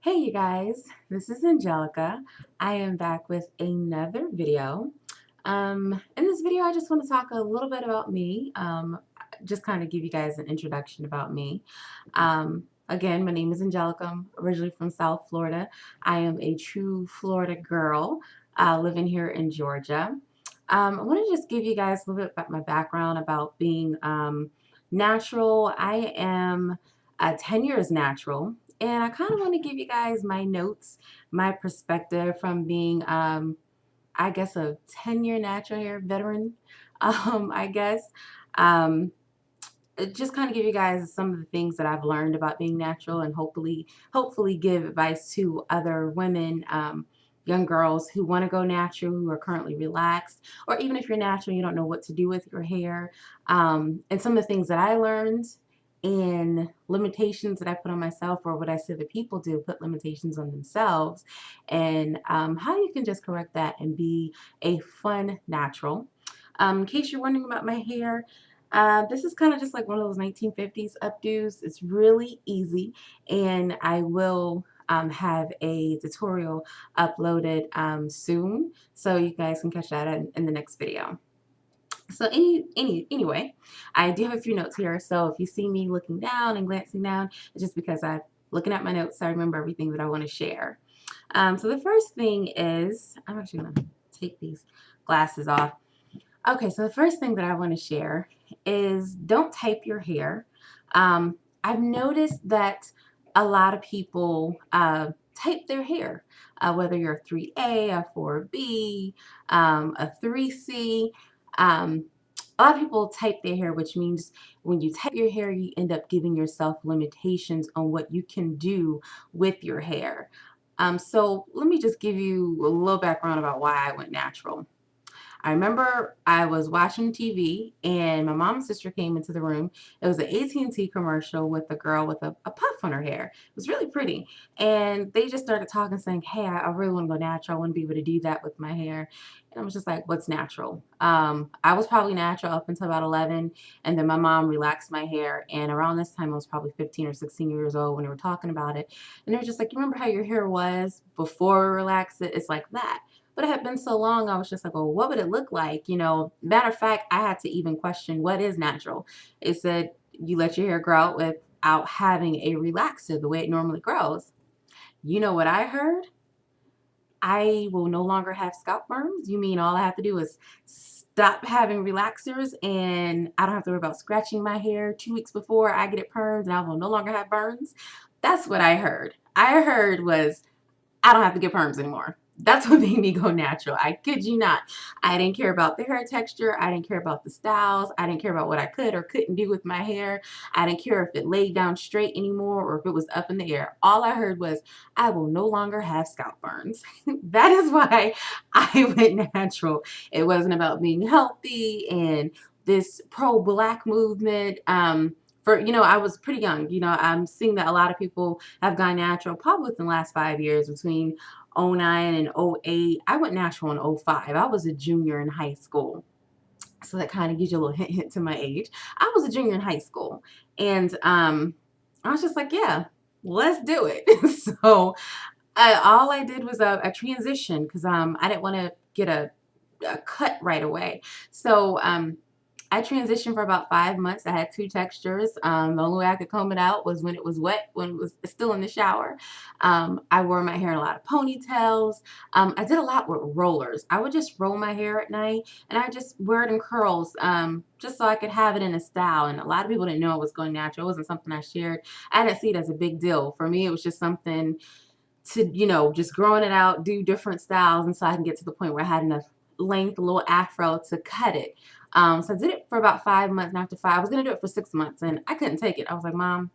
Hey you guys, this is Angelica. I am back with another video. In this video, I just want to talk a little bit about me, just kind of give you guys an introduction about me. Again, my name is Angelica. I'm originally from South Florida. I am a true Florida girl living here in Georgia. I want to just give you guys a little bit about my background about being natural. I am 10 years natural. And I kind of want to give you guys my notes, my perspective from being, I guess, a 10-year natural hair veteran, I guess. Um, just kind of give you guys some of the things that I've learned about being natural and hopefully give advice to other women, young girls who want to go natural, who are currently relaxed, or even if you're natural, you don't know what to do with your hair. And some of the things that I learned and limitations that I put on myself, or what I see other people do, put limitations on themselves, and how you can just correct that and be a fun natural. In case you're wondering about my hair, this is kind of just like one of those 1950s updos. It's really easy, and I will have a tutorial uploaded soon, so you guys can catch that in the next video. So anyway, I do have a few notes here. So if you see me looking down and glancing down, it's just because I'm looking at my notes, so I remember everything that I want to share. So the first thing is, I'm actually going to take these glasses off. Okay, so the first thing that I want to share is don't type your hair. I've noticed that a lot of people type their hair, whether you're a 3A, a 4B, a 3C. A lot of people type their hair, which means when you type your hair, you end up giving yourself limitations on what you can do with your hair. So let me just give you a little background about why I went natural. I remember I was watching TV and my mom's sister came into the room. It was an AT&T commercial with a girl with a puff on her hair. It was really pretty. And they just started talking, saying, hey, I really want to go natural. I want to be able to do that with my hair. And I was just like, what's natural? I was probably natural up until about 11. And then my mom relaxed my hair. And around this time, I was probably 15 or 16 years old when they were talking about it. And they were just like, you remember how your hair was before we relaxed it? It's like that. But it had been so long, I was just like, well, what would it look like? Matter of fact, I had to even question what is natural. It said you let your hair grow out without having a relaxer the way it normally grows. You know what I heard? I will no longer have scalp burns. You mean all I have to do is stop having relaxers and I don't have to worry about scratching my hair 2 weeks before I get it permed and I will no longer have burns? That's what I heard. I heard was I don't have to get perms anymore. That's what made me go natural. I kid you not. I didn't care about the hair texture. I didn't care about the styles. I didn't care about what I could or couldn't do with my hair. I didn't care if it laid down straight anymore or if it was up in the air. All I heard was, I will no longer have scalp burns. That is why I went natural. It wasn't about being healthy and this pro-black movement. I was pretty young. I'm seeing that a lot of people have gone natural probably within the last 5 years between '09 and '08. I went natural in '05. I was a junior in high school. So that kind of gives you a little hint to my age. I was a junior in high school. And I was just like, yeah, let's do it. So all I did was a transition because I didn't want to get a cut right away. So I transitioned for about 5 months. I had two textures. The only way I could comb it out was when it was wet, when it was still in the shower. I wore my hair in a lot of ponytails. I did a lot with rollers. I would just roll my hair at night and I just wear it in curls just so I could have it in a style. And a lot of people didn't know I was going natural. It wasn't something I shared. I didn't see it as a big deal. For me, it was just something to, just growing it out, do different styles. And so I can get to the point where I had enough length, a little afro to cut it. So I did it for about 5 months. And after five, I was going to do it for 6 months and I couldn't take it. I was like, Mom,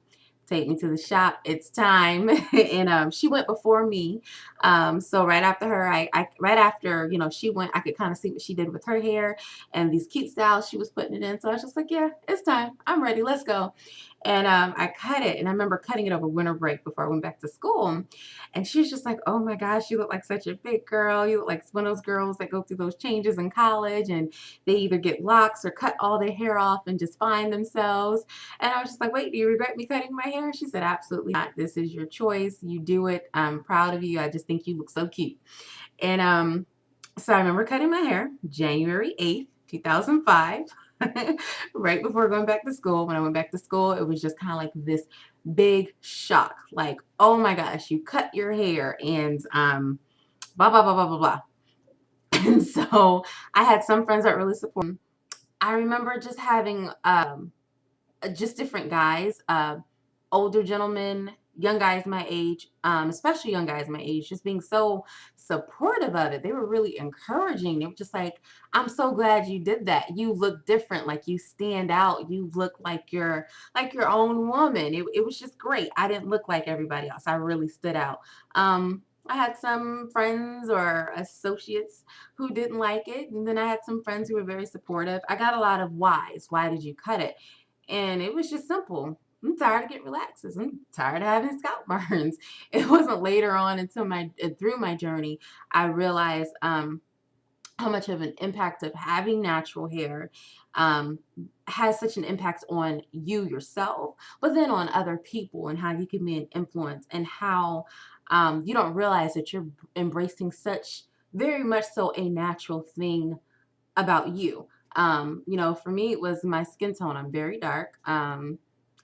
take me to the shop. It's time. And she went before me. So right after her, right after, she went, I could kind of see what she did with her hair and these cute styles she was putting it in. So I was just like, yeah, it's time. I'm ready. Let's go. And I cut it, and I remember cutting it over winter break before I went back to school. And she was just like, "Oh my gosh, you look like such a big girl. You look like one of those girls that go through those changes in college, and they either get locks or cut all their hair off and just find themselves." And I was just like, "Wait, do you regret me cutting my hair?" She said, "Absolutely not. This is your choice. You do it. I'm proud of you. I just think you look so cute." And so I remember cutting my hair January 8th, 2005, right before going back to school. When I went back to school, it was just kind of like this big shock. Like, oh my gosh, you cut your hair and blah, blah, blah, blah, blah, blah. And so I had some friends that really supported. I remember just having just different guys, older gentlemen, young guys my age, especially young guys my age, just being so supportive of it. They were really encouraging. They were just like, "I'm so glad you did that. You look different. Like you stand out. You look like your own woman." It was just great. I didn't look like everybody else. I really stood out. I had some friends or associates who didn't like it, and then I had some friends who were very supportive. I got a lot of whys. Why did you cut it? And it was just simple. I'm tired of getting relaxes. I'm tired of having scalp burns. It wasn't later on until my through my journey I realized how much of an impact of having natural hair um, has such an impact on you yourself, but then on other people and how you can be an influence and how you don't realize that you're embracing such very much so a natural thing about you. For me, it was my skin tone. I'm very dark.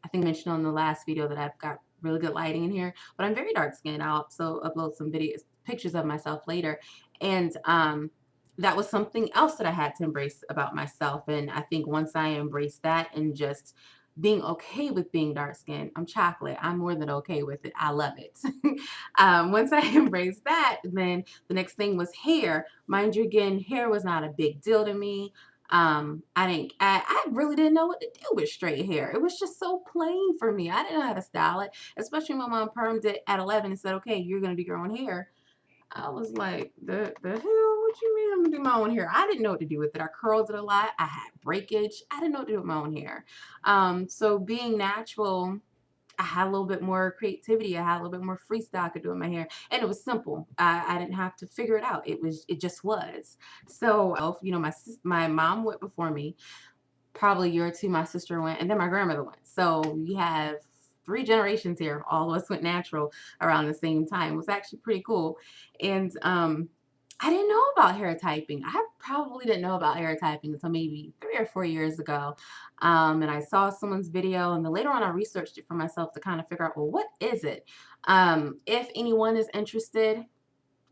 I think I mentioned on the last video that I've got really good lighting in here, but I'm very dark skinned. I'll also upload some videos, pictures of myself later. And that was something else that I had to embrace about myself. And I think once I embraced that and just being okay with being dark skinned, I'm chocolate. I'm more than okay with it. I love it. Once I embraced that, then the next thing was hair. Mind you, again, hair was not a big deal to me. I really didn't know what to do with straight hair. It was just so plain for me. I didn't know how to style it, especially when my mom permed it at 11 and said, "Okay, you're gonna do your own hair." I was like, the hell? What you mean I'm gonna do my own hair? I didn't know what to do with it. I curled it a lot. I had breakage. I didn't know what to do with my own hair. So being natural, I had a little bit more creativity. I had a little bit more freestyle I could do in my hair, and it was simple. I didn't have to figure it out. It just was. So, my mom went before me. Probably a year or two, my sister went, and then my grandmother went. So you have three generations here. All of us went natural around the same time. It was actually pretty cool. And I didn't know about hair typing. I probably didn't know about hair typing until maybe 3 or 4 years ago. And I saw someone's video, and then later on, I researched it for myself to kind of figure out, well, what is it? If anyone is interested,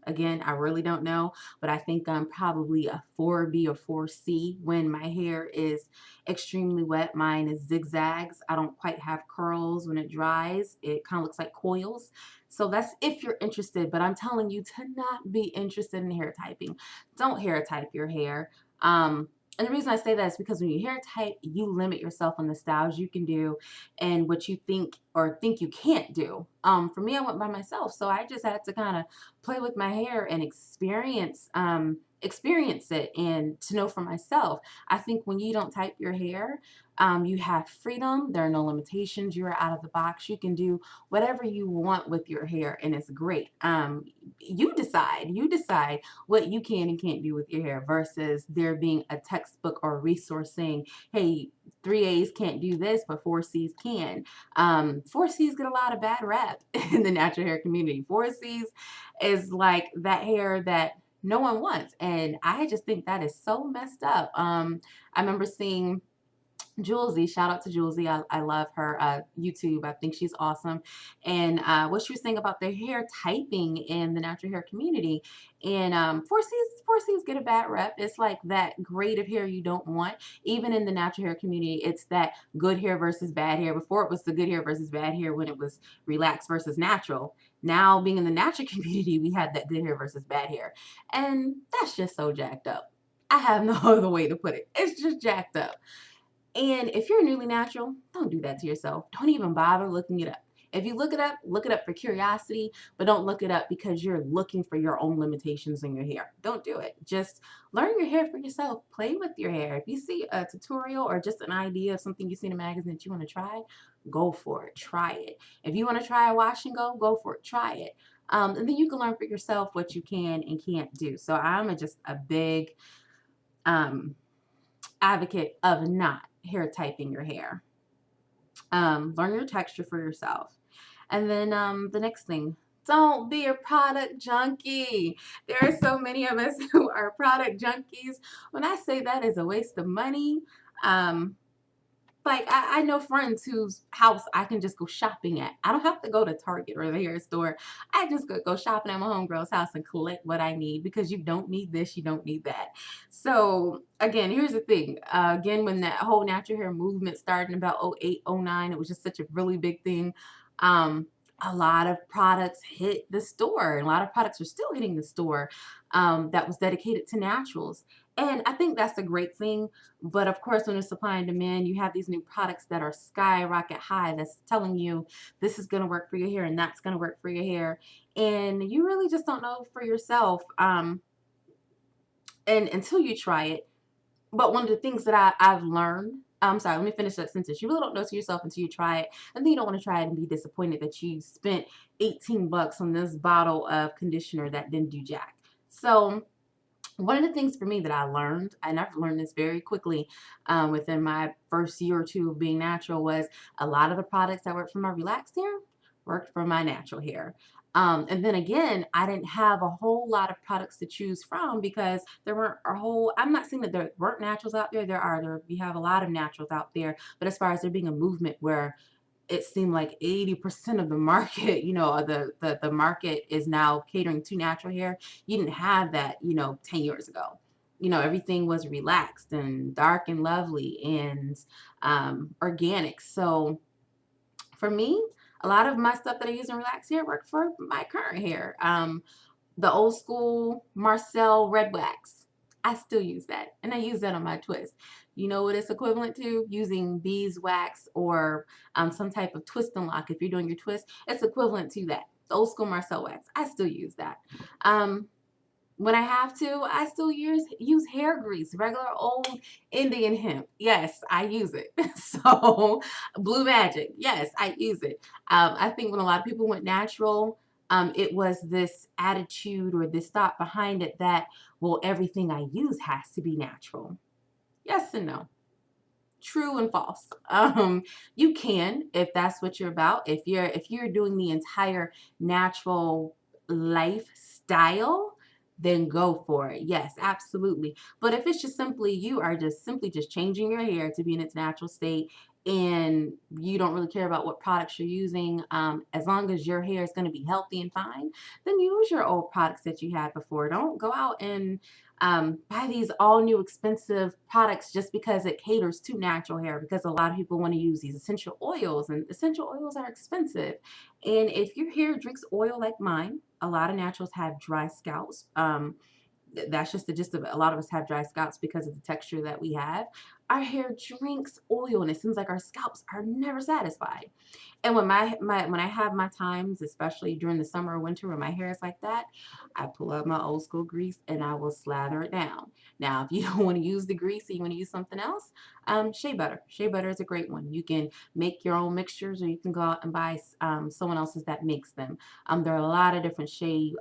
again, I really don't know, but I think I'm probably a 4B or 4C when my hair is extremely wet. Mine is zigzags. I don't quite have curls when it dries. It kind of looks like coils. So that's if you're interested, but I'm telling you to not be interested in hair typing. Don't hair type your hair. And the reason I say that is because when you hair type, you limit yourself on the styles you can do and what you think you can't do. For me, I went by myself, so I just had to kind of play with my hair and experience it and to know for myself. I think when you don't type your hair, you have freedom. There are no limitations. You're out of the box. You can do whatever you want with your hair, and it's great. You decide what you can and can't do with your hair versus there being a textbook or resource saying, "Hey, 3A's can't do this, but 4C's can." 4C's get a lot of bad rap in the natural hair community. 4C's is like that hair that no one wants. And I just think that is so messed up. I remember seeing Julesy, shout out to Julesy. I love her YouTube. I think she's awesome. And what she was saying about the hair typing in the natural hair community. And 4Cs get a bad rep. It's like that grade of hair you don't want. Even in the natural hair community, it's that good hair versus bad hair. Before it was the good hair versus bad hair when it was relaxed versus natural. Now being in the natural community, we had that good hair versus bad hair. And that's just so jacked up. I have no other way to put it. It's just jacked up. And if you're newly natural, don't do that to yourself. Don't even bother looking it up. If you look it up for curiosity, but don't look it up because you're looking for your own limitations in your hair. Don't do it. Just learn your hair for yourself. Play with your hair. If you see a tutorial or just an idea of something you see in a magazine that you want to try, go for it. Try it. If you want to try a wash and go for it. Try it. And then you can learn for yourself what you can and can't do. So just a big um, advocate of not hair typing your hair. Learn your texture for yourself. And then the next thing, don't be a product junkie. There are so many of us who are product junkies. When I say that is a waste of money, um, like I know friends whose house I can just go shopping at. I don't have to go to Target or the hair store. I just go shopping at my homegirl's house and collect what I need because you don't need this, you don't need that. So again, here's the thing. Again, when that whole natural hair movement started in about 08, 09, it was just such a really big thing. Um, a lot of products hit the store, and a lot of products are still hitting the store that was dedicated to naturals. And I think that's a great thing, but of course, when it's supply and demand, you have these new products that are skyrocket high that's telling you this is going to work for your hair and that's going to work for your hair. And you really just don't know for yourself. And until you try it. But one of the things that I've learned, I'm sorry, let me finish that sentence. You really don't know to yourself until you try it. And then you don't want to try it and be disappointed that you spent 18 bucks on this bottle of conditioner that didn't do jack. So, one of the things for me that I learned, and I've learned this very quickly within my first year or two of being natural, was a lot of the products that worked for my relaxed hair worked for my natural hair. And then again, I didn't have a whole lot of products to choose from because there weren't a whole, I'm not saying that there weren't naturals out there. We have a lot of naturals out there. But as far as there being a movement where it seemed like 80% of the market, the market is now catering to natural hair. You didn't have that, 10 years ago. Everything was relaxed and dark and lovely and organic. So for me, a lot of my stuff that I use in relaxed hair worked for my current hair. The old school Marcel red wax. I still use that, and I use that on my twist. You know what it's equivalent to? Using beeswax or some type of twist and lock. If you're doing your twist, it's equivalent to that. The old school Marcel wax. I still use that. Um, when I have to, I still use hair grease, regular old Indian hemp. Yes, I use it. So Blue Magic. Yes, I use it. I think when a lot of people went natural, it was this attitude or this thought behind it that, well, everything I use has to be natural. Yes and no. True and false. You can, if that's what you're about. If you're doing the entire natural lifestyle, then go for it. Yes, absolutely. But if it's just simply you are just simply just changing your hair to be in its natural state and you don't really care about what products you're using, as long as your hair is going to be healthy and fine, then use your old products that you had before. Don't go out and buy these all new expensive products just because it caters to natural hair, because a lot of people want to use these essential oils, and essential oils are expensive. And if your hair drinks oil like mine, a lot of naturals have dry scalps. That's just the gist of it. A lot of us have dry scalps because of the texture that we have. Our hair drinks oil, and it seems like our scalps are never satisfied. And when I have my times, especially during the summer or winter when my hair is like that, I pull out my old school grease and I will slather it down. Now, if you don't want to use the grease and you want to use something else, shea butter. Shea butter is a great one. You can make your own mixtures, or you can go out and buy someone else's that makes them. There are a lot of different shea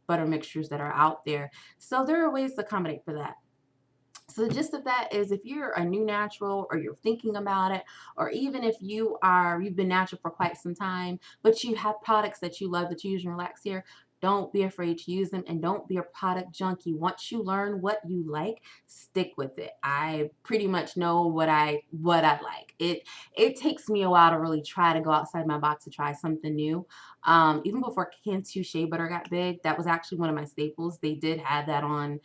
butter mixtures that are out there, so there are ways to accommodate for that. So the gist of that is, if you're a new natural or you're thinking about it, or even if you've been natural for quite some time, but you have products that you love that you use and relax here, don't be afraid to use them, and don't be a product junkie. Once you learn what you like, stick with it. I pretty much know what I like. It takes me a while to really try to go outside my box to try something new. Even before Cantu Shea Butter got big, that was actually one of my staples. They did have that on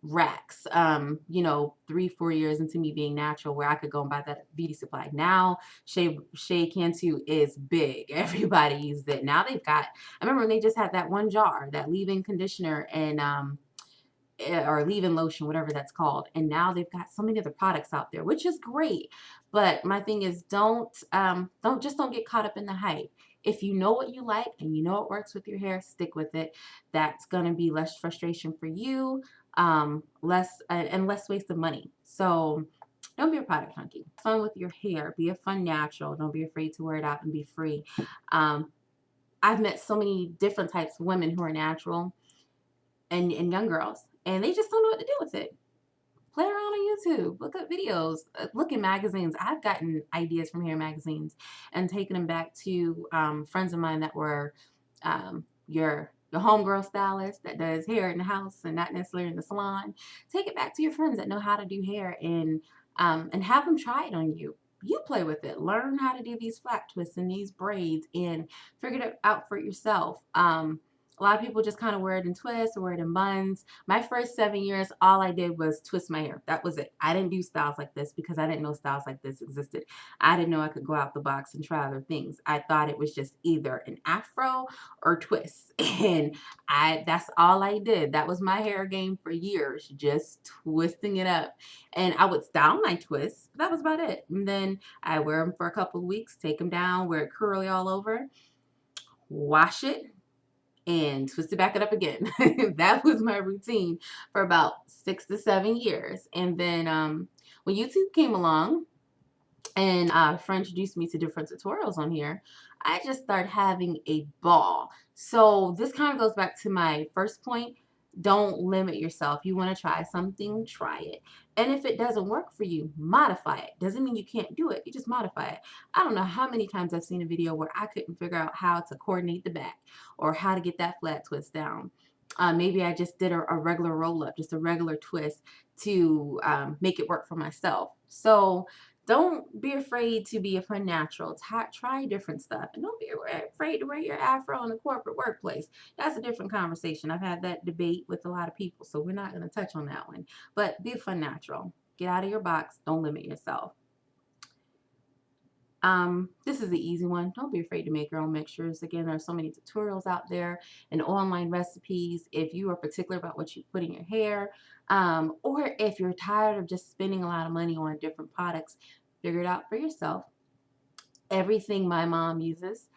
racks, 3 4 years into me being natural, where I could go and buy that beauty supply. Now Shea Cantu is big. Everybody uses it. Now they've got, I remember when they just had that one jar, that leave-in conditioner, and or leave-in lotion, whatever that's called. And now they've got so many other products out there, which is great. But my thing is, don't get caught up in the hype. If you know what you like and you know it works with your hair, stick with it. That's gonna be less frustration for you, less and less waste of money. So don't be a product junkie. Fun with your hair. Be a fun natural. Don't be afraid to wear it out and be free. Um, I've met so many different types of women who are natural and young girls, and they just don't know what to do with it. Play around on YouTube, look up videos, look in magazines. I've gotten ideas from hair magazines and taken them back to friends of mine that were your homegirl stylist that does hair in the house and not necessarily in the salon. Take it back to your friends that know how to do hair and have them try it on you. You play with it. Learn how to do these flat twists and these braids and figure it out for yourself. A lot of people just kind of wear it in twists or wear it in buns. My first 7 years, all I did was twist my hair. That was it. I didn't do styles like this because I didn't know styles like this existed. I didn't know I could go out the box and try other things. I thought it was just either an afro or twists. And that's all I did. That was my hair game for years, just twisting it up. And I would style my twists, but that was about it. And then I wear them for a couple of weeks, take them down, wear it curly all over, wash it, and twist it back it up again. That was my routine for about 6 to 7 years. And then when YouTube came along, and a friend introduced me to different tutorials on here, I just started having a ball. So this kind of goes back to my first point. Don't limit yourself. You want to try something, try it. And if it doesn't work for you, modify it. Doesn't mean you can't do it. You just modify it. I don't know how many times I've seen a video where I couldn't figure out how to coordinate the back or how to get that flat twist down. Maybe I just did a regular roll up, just a regular twist to make it work for myself. So don't be afraid to be a fun natural. Try different stuff. And don't be afraid to wear your afro in the corporate workplace. That's a different conversation. I've had that debate with a lot of people, so we're not going to touch on that one. But be a fun natural. Get out of your box. Don't limit yourself. This is the easy one. Don't be afraid to make your own mixtures. Again, there are so many tutorials out there and online recipes. If you are particular about what you put in your hair, or if you're tired of just spending a lot of money on different products, figure it out for yourself. Everything my mom uses,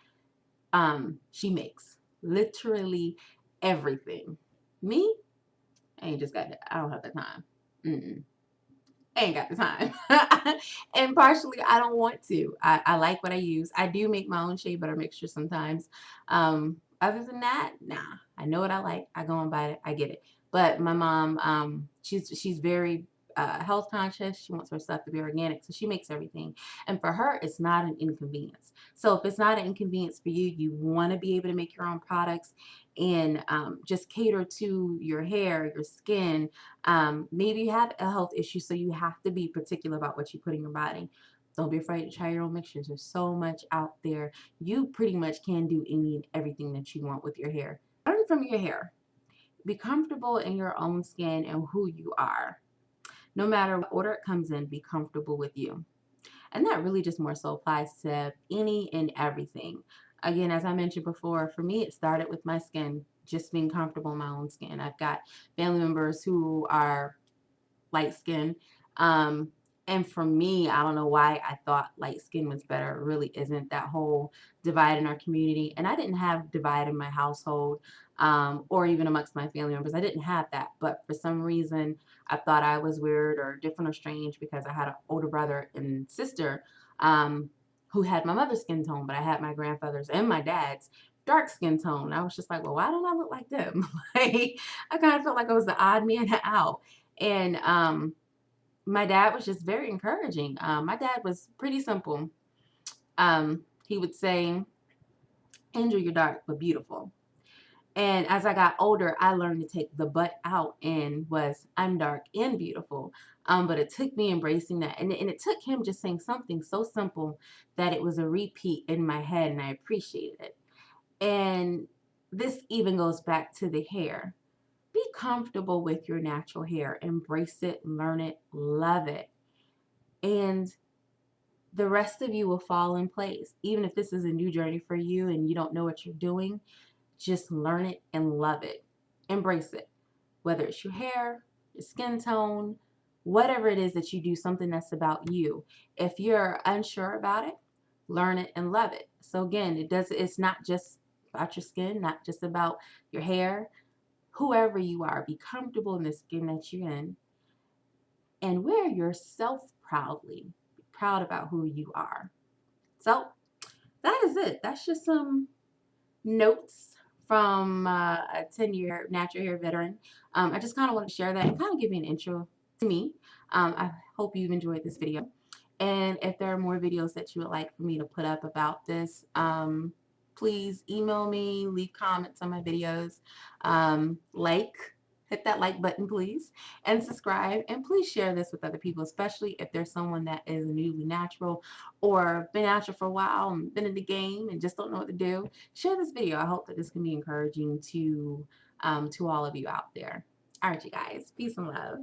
she makes. Literally everything. Me, I ain't just got that. I don't have the time. Mm-mm. Ain't got the time. And partially, I don't want to. I like what I use. I do make my own shea butter mixture sometimes. Other than that, nah. I know what I like. I go and buy it. I get it. But my mom, she's very health conscious. She wants her stuff to be organic, so she makes everything. And for her, it's not an inconvenience. So if it's not an inconvenience for you, you want to be able to make your own products and just cater to your hair, your skin. Maybe you have a health issue, so you have to be particular about what you put in your body. Don't be afraid to try your own mixtures. There's so much out there. You pretty much can do any and everything that you want with your hair. Learn from your hair. Be comfortable in your own skin and who you are. No matter what order it comes in, be comfortable with you. And that really just more so applies to any and everything. Again, as I mentioned before, for me, it started with my skin, just being comfortable in my own skin. I've got family members who are light skin. Um, and for me, I don't know why I thought light skin was better. It really isn't. That whole divide in our community. And I didn't have divide in my household, or even amongst my family members. I didn't have that. But for some reason, I thought I was weird or different or strange because I had an older brother and sister who had my mother's skin tone, but I had my grandfather's and my dad's dark skin tone. I was just like, well, why don't I look like them? Like, I kind of felt like I was the odd man out. And my dad was just very encouraging. My dad was pretty simple. He would say, Angel, you're dark but beautiful. And as I got older, I learned to take the but out and was I'm dark and beautiful. But it took me embracing that. And it took him just saying something so simple that it was a repeat in my head, and I appreciated it. And this even goes back to the hair. Be comfortable with your natural hair. Embrace it, learn it, love it. And the rest of you will fall in place. Even if this is a new journey for you and you don't know what you're doing, just learn it and love it. Embrace it. whether it's your hair, your skin tone, whatever it is that you do, something that's about you. If you're unsure about it, learn it and love it. So again, it's not just about your skin, not just about your hair. Whoever you are, be comfortable in the skin that you're in and wear yourself proudly. Be proud about who you are. So that is it. That's just some notes from a 10-year natural hair veteran. I just kind of want to share that and kind of give you an intro to me. I hope you've enjoyed this video. And if there are more videos that you would like for me to put up about this, please email me, leave comments on my videos, hit that like button, please, and subscribe. And please share this with other people, especially if there's someone that is newly natural or been natural for a while and been in the game and just don't know what to do. Share this video. I hope that this can be encouraging to all of you out there. All right, you guys. Peace and love.